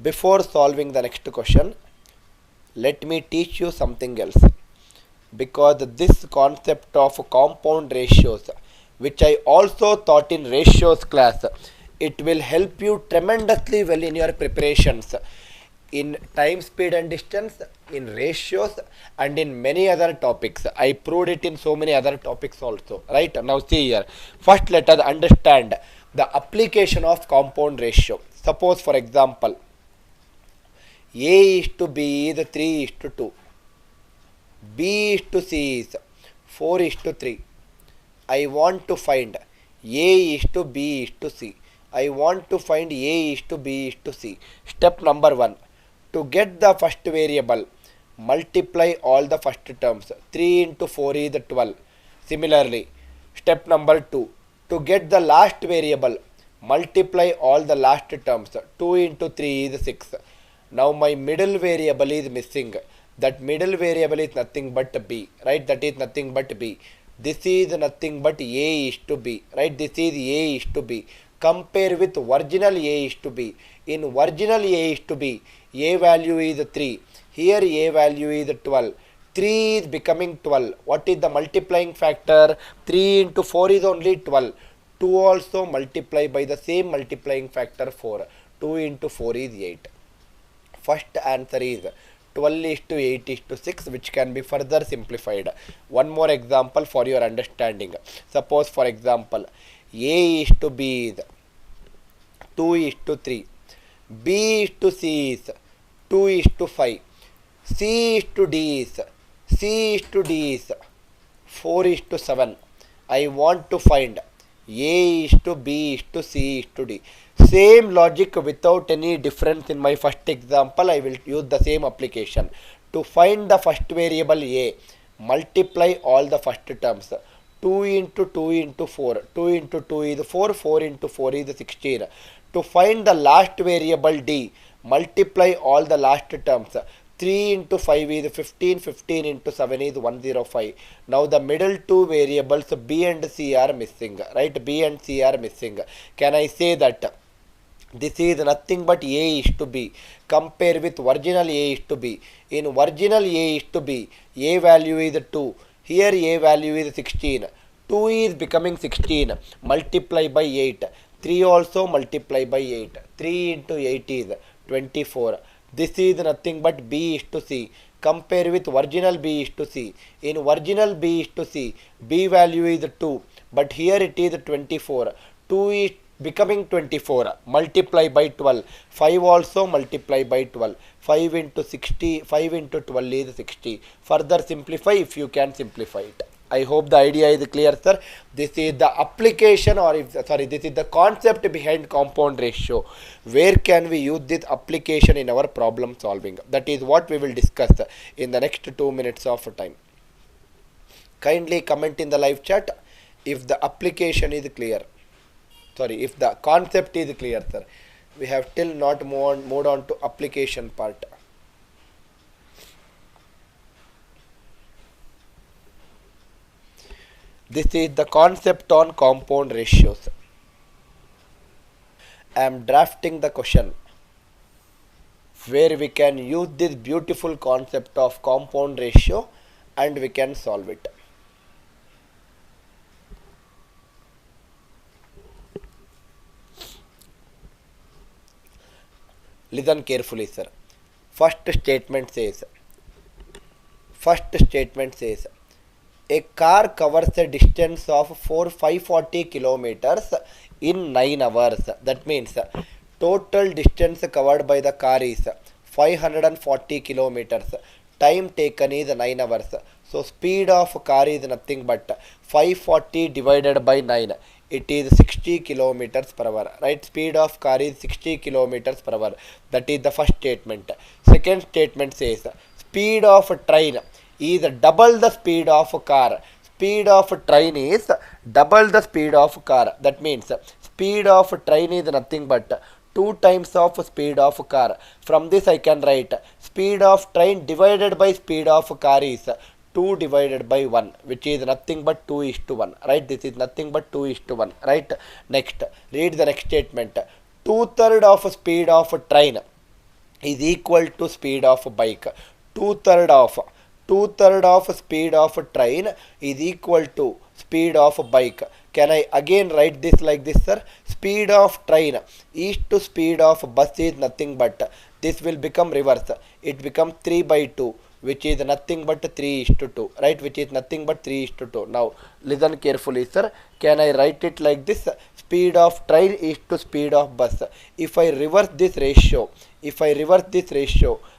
Before solving the next question, let me teach you something else, because this concept of compound ratios, which I also taught in ratios class, it will help you tremendously well in your preparations in time, speed and distance, in ratios, and in many other topics. I proved it in so many other topics also, right? Now see here, first let us understand the application of compound ratio. Suppose for example, A is to B is 3 is to 2, B is to C is 4 is to 3. I want to find A is to B is to C. I want to find A is to B is to C. Step number 1. To get the first variable, multiply all the first terms. 3 into 4 is 12. Similarly, step number 2. To get the last variable, multiply all the last terms. 2 into 3 is 6. Now my middle variable is missing. That middle variable is nothing but B, right? That is nothing but B. This is nothing but A is to B, right? This is A is to B. Compare with original A is to B. In original A is to B, A value is 3. Here A value is 12. 3 is becoming 12. What is the multiplying factor? 3 into 4 is only 12. 2 also multiply by the same multiplying factor 4. 2 into 4 is 8. First answer is 12 is to 8 is to 6, which can be further simplified. One more example for your understanding. Suppose for example, A is to B is 2 is to 3. B is to C is 2 is to 5. C is to D is 4 is to 7. I want to find A is to B is to C is to D. Same logic without any difference in my first example. I will use the same application. To find the first variable A, multiply all the first terms. 2 into 2 into 4. 2 into 2 is 4. 4 into 4 is 16. To find the last variable D, multiply all the last terms. 3 into 5 is 15. 15 into 7 is 105. Now the middle two variables B and C are missing, right? B and C are missing. Can I say that this is nothing but A is to B? Compare with original A is to B. In original A is to B, A value is 2. Here A value is 16. 2 is becoming 16. Multiply by 8. 3 also multiply by 8. 3 into 8 is 24. This is nothing but B is to C. Compare with original B is to C. In original B is to C, B value is 2. But here it is 24. 2 is becoming 24. Multiply by 12. 5 also multiply by 12. 5 into 60. 5 into 12 is 60. Further simplify if you can simplify it. I hope the idea is clear, sir. This is the application, or this is the concept behind compound ratio. Where can we use this application in our problem solving? That is what we will discuss in the next 2 minutes of time. Kindly comment in the live chat if the application is clear. If the concept is clear, sir. We have still not moved on to application part. This is the concept on compound ratios. I am drafting the question where we can use this beautiful concept of compound ratio and we can solve it. Listen carefully, sir. First statement says, a car covers a distance of 540 kilometers in 9 hours. That means total distance covered by the car is 540 kilometers. Time taken is 9 hours. So speed of car is nothing but 540 divided by 9. It is 60 kilometers per hour, right? Speed of car is 60 kilometers per hour. That is the first statement. Second statement says, speed of train is double the speed of car. Speed of train is double the speed of car. That means speed of train is nothing but 2 times of speed of car. From this I can write speed of train divided by speed of car is 2 divided by 1, which is nothing but 2 is to 1, right? This is nothing but 2 is to 1, right? Next, read the next statement. 2/3 of speed of train is equal to speed of bike. Two-third of speed of train is equal to speed of bike. Can I again write this like this, sir? Speed of train is to speed of bus is nothing but, this will become reverse. It becomes 3 by 2, which is nothing but 3 is to 2, right? Which is nothing but 3 is to 2. Now listen carefully, sir. Can I write it like this? Speed of train is to speed of bus. If I reverse this ratio,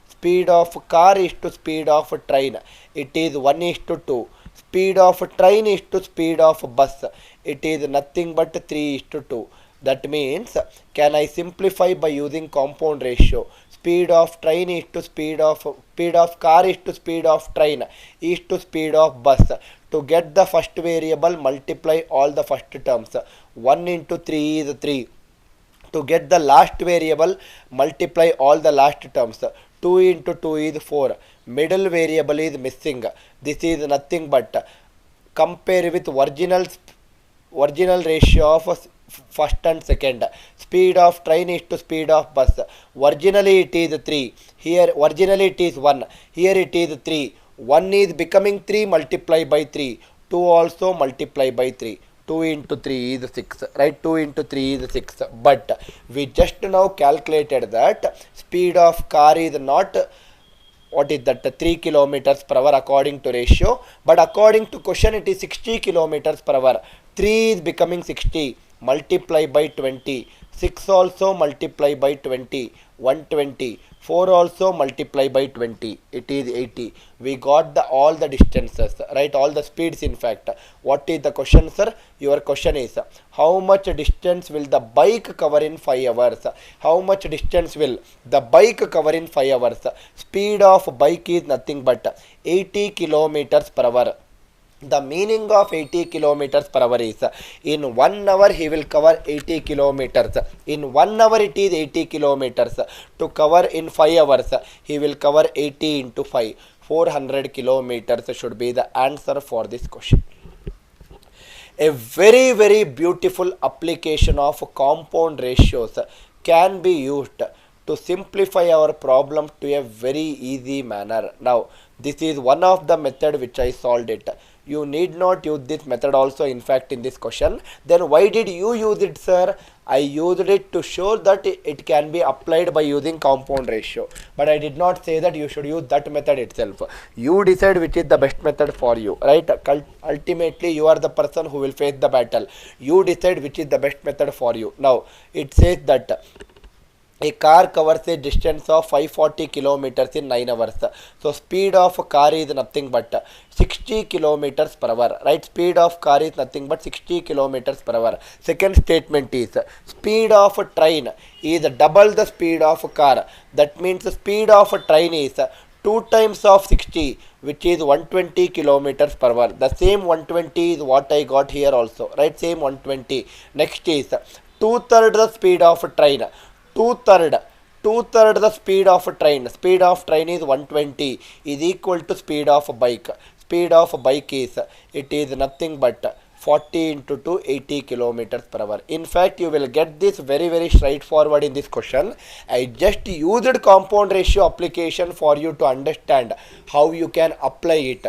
speed of car is to speed of train, it is 1 is to 2. Speed of train is to speed of bus, it is nothing but 3 is to 2. That means, can I simplify by using compound ratio? Speed of train is to speed of car is to speed of train is to speed of bus. To get the first variable, multiply all the first terms. 1 into 3 is 3. To get the last variable, multiply all the last terms. 2 into 2 is 4. Middle variable is missing. This is nothing but, compare with original ratio of first and second. Speed of train is to speed of bus. Originally it is 3. Here originally it is 1. Here it is 3. 1 is becoming 3, multiply by 3. 2 also multiply by 3. 2 into 3 is 6, right? 2 into 3 is 6. But we just now calculated that speed of car is not, what is that, 3 kilometers per hour according to ratio, but according to question it is 60 kilometers per hour. 3 is becoming 60, multiply by 20. 6 also multiply by 20, 120. 4 also multiply by 20, it is 80. We got all the distances, right? All the speeds in fact. What is the question, sir? Your question is, how much distance will the bike cover in 5 hours? How much distance will the bike cover in 5 hours? Speed of bike is nothing but 80 kilometers per hour. The meaning of 80 kilometers per hour is, in 1 hour he will cover 80 kilometers. In 1 hour it is 80 kilometers. To cover in 5 hours, he will cover 80 into 5. 400 kilometers should be the answer for this question. A very, very beautiful application of compound ratios can be used to simplify our problem to a very easy manner. Now, this is one of the method which I solved it. You need not use this method also in fact in this question. Then why did you use it, sir? I used it to show that it can be applied by using compound ratio. But I did not say that you should use that method itself. You decide which is the best method for you, right? Ultimately, you are the person who will face the battle. You decide which is the best method for you. Now, it says that a car covers a distance of 540 kilometers in 9 hours. So speed of a car is nothing but 60 kilometers per hour, right? Speed of car is nothing but 60 kilometers per hour. Second statement is, speed of a train is double the speed of a car. That means the speed of a train is 2 times of 60, which is 120 kilometers per hour. The same 120 is what I got here also, right? Same 120. Next is 2/3 the speed of a train. Two-third the speed of a train. Speed of train is 120 is equal to speed of a bike. Speed of a bike is, it is nothing but 40 into 2, 80 kilometers per hour. In fact, you will get this very, very straightforward in this question. I just used compound ratio application for you to understand how you can apply it.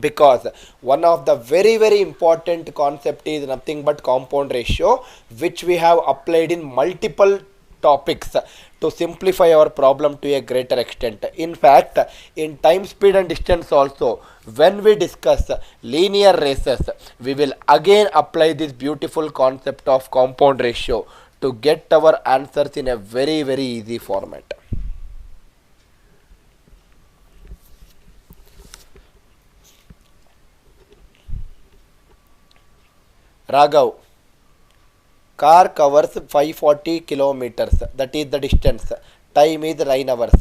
Because one of the very, very important concept is nothing but compound ratio, which we have applied in multiple topics to simplify our problem to a greater extent. In fact, in time, speed and distance also, when we discuss linear races, we will again apply this beautiful concept of compound ratio to get our answers in a very, very easy format. Raghav, car covers 540 kilometers, that is the distance. Time is 9 hours.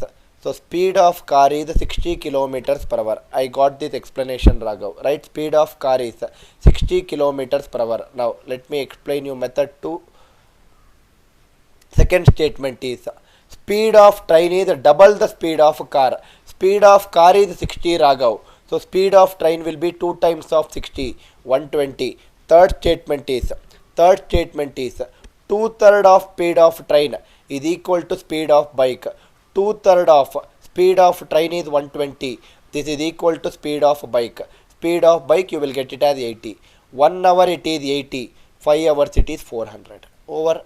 So speed of car is 60 kilometers per hour. I got this explanation, Raghav, right? Speed of car is 60 kilometers per hour. Now let me explain you method 2. Second statement is, speed of train is double the speed of car. Speed of car is 60, Raghav. So speed of train will be 2 times of 60, 120. Third statement is 2/3 of speed of train is equal to speed of bike. 2/3 of speed of train is 120. This is equal to speed of bike. Speed of bike you will get it as 80. 1 hour it is 80. 5 hours it is 400. Over.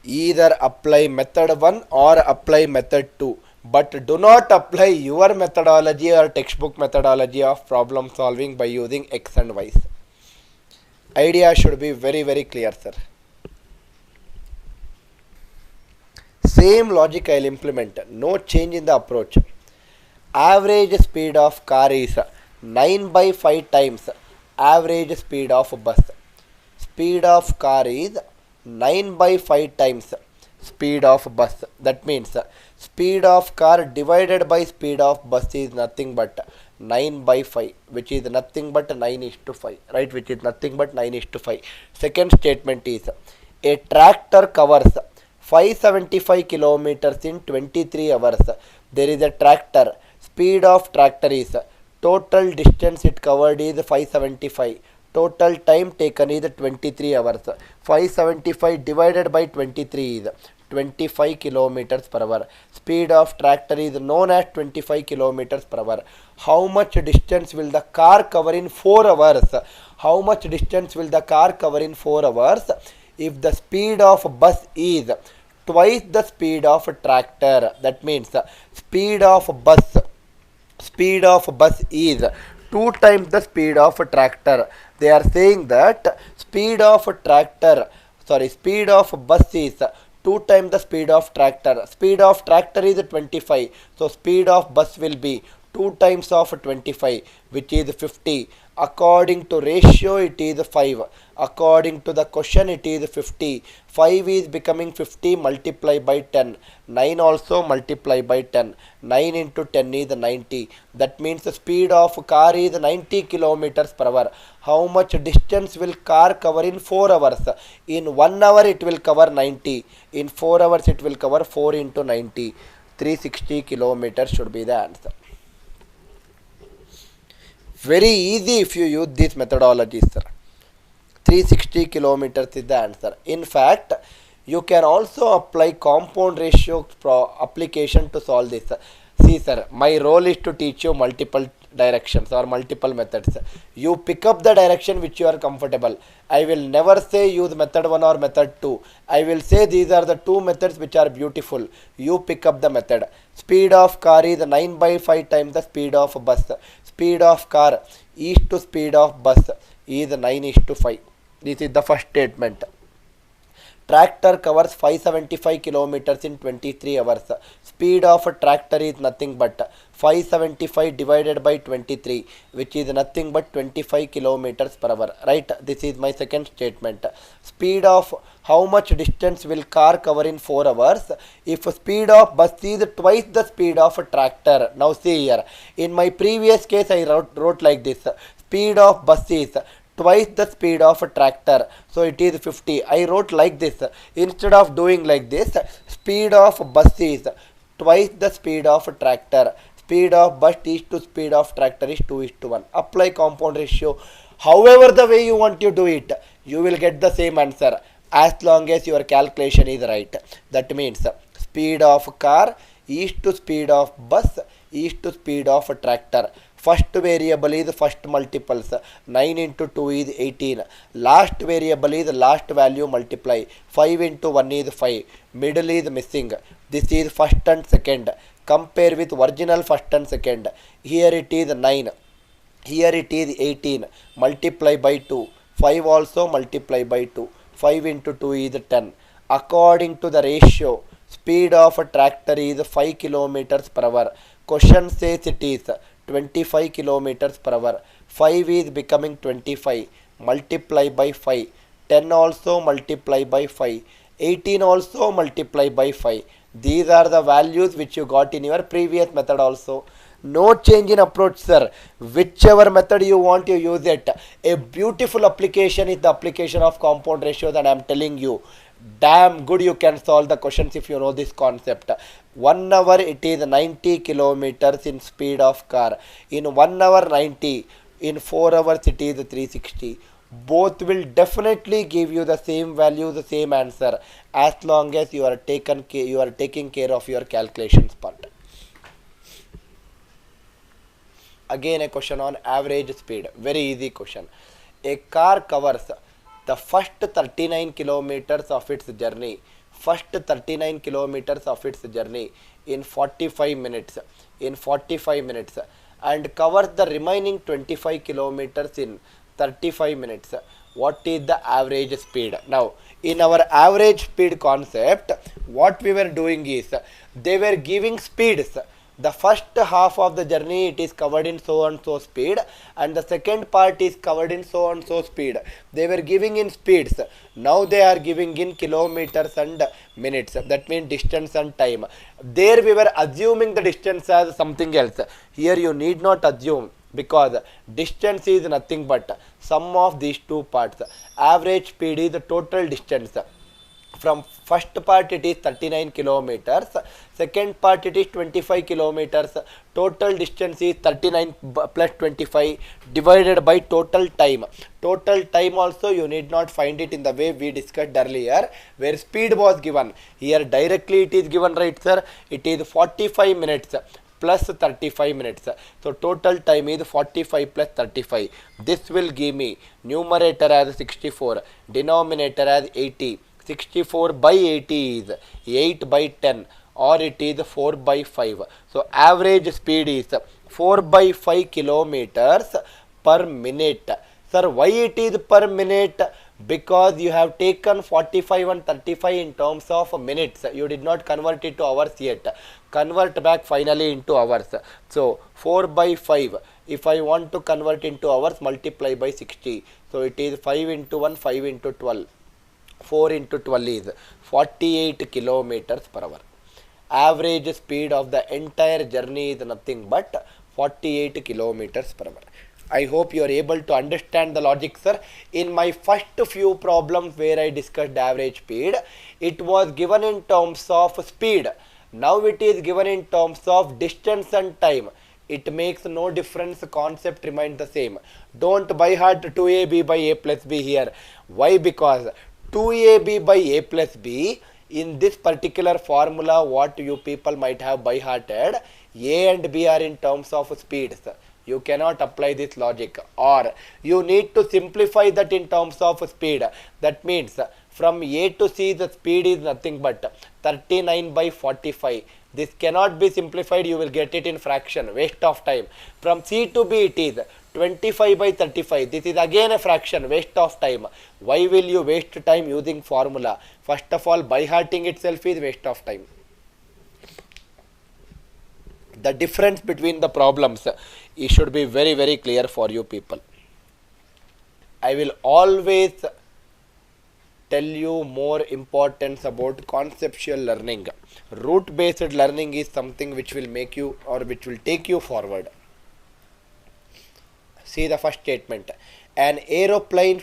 Either apply method 1 or apply method 2. But do not apply your methodology or textbook methodology of problem solving by using X and Y. Idea should be very, very clear, sir. Same logic I will implement. No change in the approach. Average speed of car is 9/5 times average speed of bus. Speed of car is 9/5 times speed of bus. That means speed of car divided by speed of bus is nothing but 9/5, which is nothing but 9:5, right? Which is nothing but 9:5. Second statement is a tractor covers 575 kilometers in 23 hours. There is a tractor. Speed of tractor is total distance it covered is 575. Total time taken is 23 hours. 575 divided by 23 is 25 kilometers per hour. Speed of tractor is known as 25 kilometers per hour. How much distance will the car cover in 4 hours? How much distance will the car cover in 4 hours? If the speed of bus is twice the speed of tractor, that means speed of bus is 2 times the speed of tractor. They are saying that speed of bus is 2 times the speed of tractor. Speed of tractor is 25. So speed of bus will be 2 times of 25, which is 50. According to ratio it is 5. According to the question it is 50. 5 is becoming 50 multiplied by 10. 9 also multiplied by 10. 9 into 10 is 90. That means the speed of car is 90 kilometers per hour. How much distance will car cover in 4 hours? In 1 hour it will cover 90. In 4 hours it will cover 4 into 90. 360 kilometers should be the answer. Very easy if you use this methodology, sir. 360 kilometers is the answer. In fact, you can also apply compound ratio application to solve this. See, sir, my role is to teach you multiple directions or multiple methods. You pick up the direction which you are comfortable. I will never say use method 1 or method 2. I will say these are the 2 methods which are beautiful. You pick up the method. Speed of car is 9/5 times the speed of bus. Speed of car is to speed of bus is 9:5. This is the first statement. Tractor covers 575 kilometers in 23 hours. Speed of a tractor is nothing but 575 divided by 23, which is nothing but 25 kilometers per hour. Right? This is my second statement. Speed of how much distance will car cover in 4 hours? If speed of bus is twice the speed of a tractor. Now see here. In my previous case I wrote like this. Speed of bus is twice the speed of a tractor, so it is 50. I wrote like this. Instead of doing like this, speed of bus is twice the speed of a tractor. Speed of bus is to speed of tractor is 2:1. Apply compound ratio. However the way you want to do it, you will get the same answer as long as your calculation is right. That means speed of car is to speed of bus is to speed of a tractor. First variable is first multiples. 9 into 2 is 18. Last variable is last value multiply. 5 into 1 is 5. Middle is missing. This is first and second. Compare with original first and second. Here it is 9. Here it is 18. Multiply by 2. 5 also multiply by 2. 5 into 2 is 10. According to the ratio, speed of a tractor is 5 kilometers per hour. Question says it is 25 kilometers per hour. 5 is becoming 25. Multiply by 5. 10 also multiply by 5. 18 also multiply by 5. These are the values which you got in your previous method also. No change in approach, sir. Whichever method you want, you use it. A beautiful application is the application of compound ratios, and I am telling you, damn good you can solve the questions if you know this concept. 1 hour it is 90 kilometers in speed of car. In 1 hour 90. In 4 hours it is 360. both will definitely give you the same value, the same answer, as long as you are taking care of your calculations part. Again, a question on average speed. Very easy question. A car covers the first 39 kilometers of its journey. First 39 kilometers of its journey in 45 minutes. In 45 minutes, and covers the remaining 25 kilometers in 35 minutes. What is the average speed? Now, in our average speed concept, what we were doing is they were giving speeds. The first half of the journey it is covered in so and so speed, and the second part is covered in so and so speed. They were giving in speeds. Now they are giving in kilometers and minutes. That means distance and time. There we were assuming the distance as something else. Here you need not assume, because distance is nothing but sum of these two parts. Average speed is the total distance. From first part it is 39 kilometers, second part it is 25 kilometers, total distance is 39 plus 25 divided by total time. Total time also you need not find it in the way we discussed earlier, where speed was given. Here directly it is given, right sir? It is 45 minutes plus 35 minutes. So total time is 45 plus 35. This will give me numerator as 64, denominator as 80. 64 by 80 is 8 by 10, or it is 4 by 5. So average speed is 4 by 5 kilometers per minute. Sir, why it is per minute? Because you have taken 45 and 35 in terms of minutes. You did not convert it to hours yet. Convert back finally into hours. So 4 by 5. If I want to convert into hours, multiply by 60. So it is 5 into 1, 5 into 12. 4 into 12 is 48 kilometers per hour. Average speed of the entire journey is nothing but 48 kilometers per hour. I hope you are able to understand the logic, sir. In my first few problems where I discussed average speed, it was given in terms of speed. Now it is given in terms of distance and time. It makes no difference, the concept remains the same. Don't by heart 2ab by a plus b here. Why? Because 2ab by a plus b, in this particular formula, what you people might have by hearted, a and b are in terms of speeds. You cannot apply this logic, or you need to simplify that in terms of speed. That means from a to c the speed is nothing but 39 by 45. This cannot be simplified, you will get it in fraction, waste of time. From c to b it is 25 by 35. This is again a fraction, waste of time. Why will you waste time using formula? First of all, by hearting itself is waste of time. The difference between the problems, it should be very, very clear for you people. I will always tell you more importance about conceptual learning. Root based learning is something which will make you, or which will take you forward. See the first statement. An aeroplane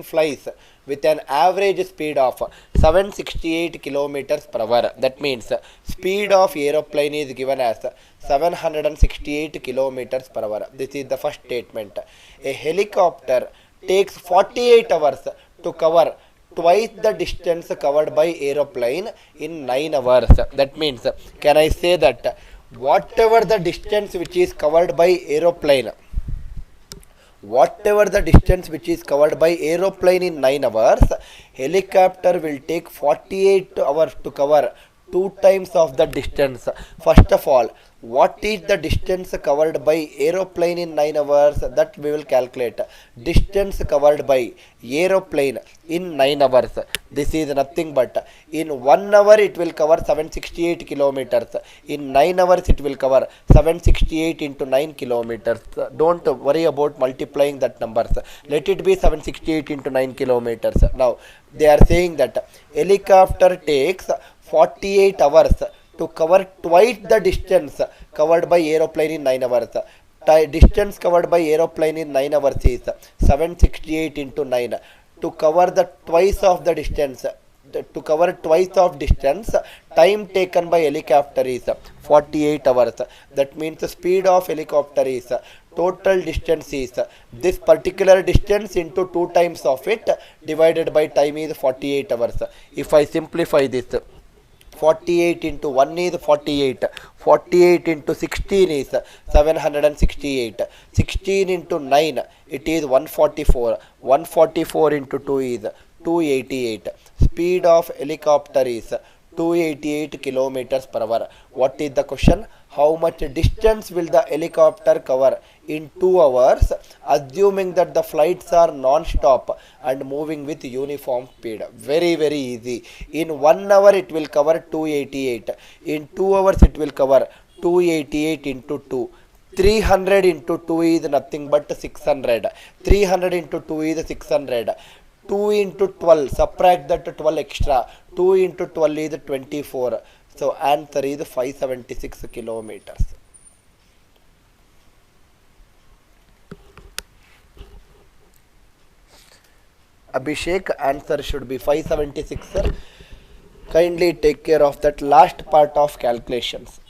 flies with an average speed of 768 kilometers per hour. That means speed of aeroplane is given as 768 kilometers per hour. This is the first statement. A helicopter takes 48 hours to cover twice the distance covered by aeroplane in 9 hours. That means, can I say that whatever the distance which is covered by aeroplane, whatever the distance which is covered by aeroplane in 9 hours, helicopter will take 48 hours to cover 2 times of the distance. First of all, what is the distance covered by aeroplane in 9 hours? That we will calculate. Distance covered by aeroplane in 9 hours. This is nothing but, in 1 hour it will cover 768 kilometers. In 9 hours it will cover 768 into 9 kilometers. Don't worry about multiplying that numbers. Let it be 768 into 9 kilometers. Now they are saying that helicopter takes 48 hours to cover twice the distance covered by aeroplane in 9 hours. Distance covered by aeroplane in 9 hours is 768 into 9. To cover the twice of the distance, to cover twice of distance, time taken by helicopter is 48 hours. That means the speed of helicopter is total distance is this particular distance into 2 times of it divided by time is 48 hours. If I simplify this, 48 into 1 is 48, 48 into 16 is 768, 16 into 9 it is 144, 144 into 2 is 288. Speed of helicopter is 288 kilometers per hour. What is the question? How much distance will the helicopter cover in 2 hours, assuming that the flights are non-stop and moving with uniform speed? Very, very easy. In 1 hour it will cover 288. In 2 hours it will cover 288 into 2. 300 into 2 is nothing but 600. 300 into 2 is 600. 2 into 12, subtract that 12 extra. 2 into 12 is 24. So answer is 576 kilometers. Abhishek, answer should be 576, sir. Kindly take care of that last part of calculations.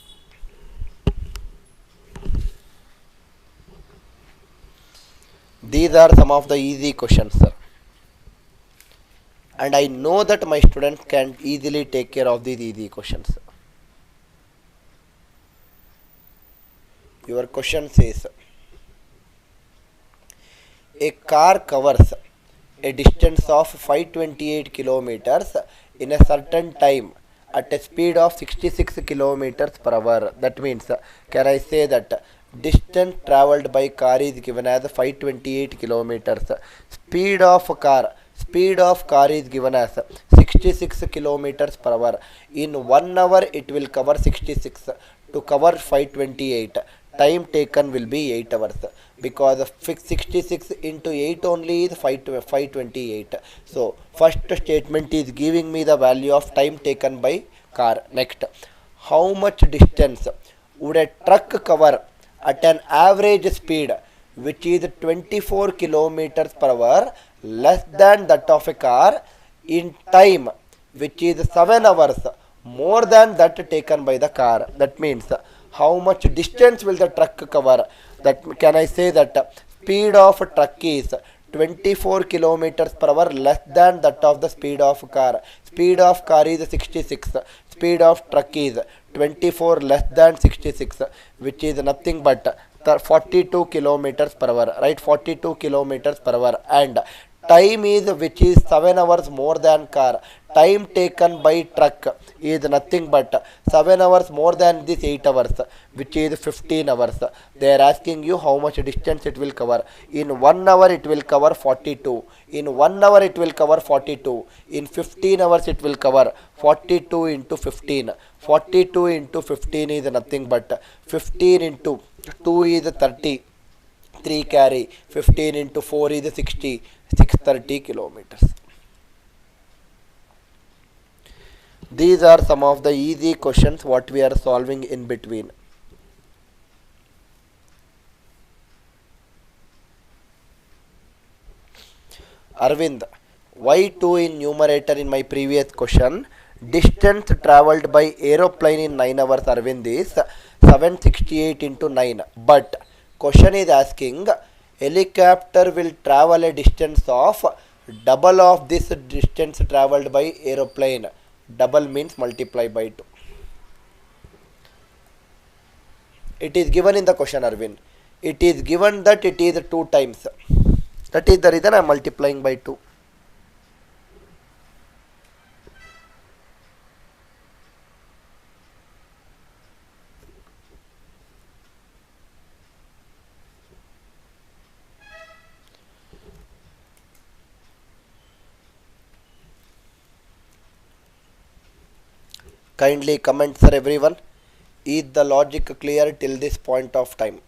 These are some of the easy questions, sir. And I know that my students can easily take care of these easy questions. Your question says, a car covers a distance of 528 kilometers in a certain time at a speed of 66 kilometers per hour. That means, can I say that distance travelled by car is given as 528 kilometers. Speed of car is given as 66 kilometers per hour. In 1 hour it will cover 66. To cover 528, time taken will be 8 hours, because 66 into 8 only is 528. So first statement is giving me the value of time taken by car. Next, how much distance would a truck cover at an average speed which is 24 kilometers per hour, less than that of a car, in time which is 7 hours more than that taken by the car? That means, how much distance will the truck cover? That can I say that speed of a truck is 24 kilometers per hour less than that of the speed of car. Speed of car is 66. Speed of truck is 24 less than 66, which is nothing but 42 kilometers per hour, right? 42 kilometers per hour. And time is which is 7 hours more than car. Time taken by truck is nothing but 7 hours more than this 8 hours, which is 15 hours. They are asking you how much distance it will cover. In 1 hour it will cover 42. In 1 hour it will cover 42. In 15 hours it will cover 42 into 15. 42 into 15 is nothing but 15 into 2 is 30. 3 carry. 15 into 4 is 60. 630 kilometers. These are some of the easy questions what we are solving in between. Arvind, why 2 in numerator in my previous question? Distance travelled by aeroplane in 9 hours, Arvind, is 768 into 9. But question is asking, helicopter will travel a distance of double of this distance travelled by aeroplane. Double means multiply by 2. It is given in the question, Arvind. It is given that it is 2 times. That is the reason I am multiplying by 2. Kindly comment, sir, everyone. Is the logic clear till this point of time?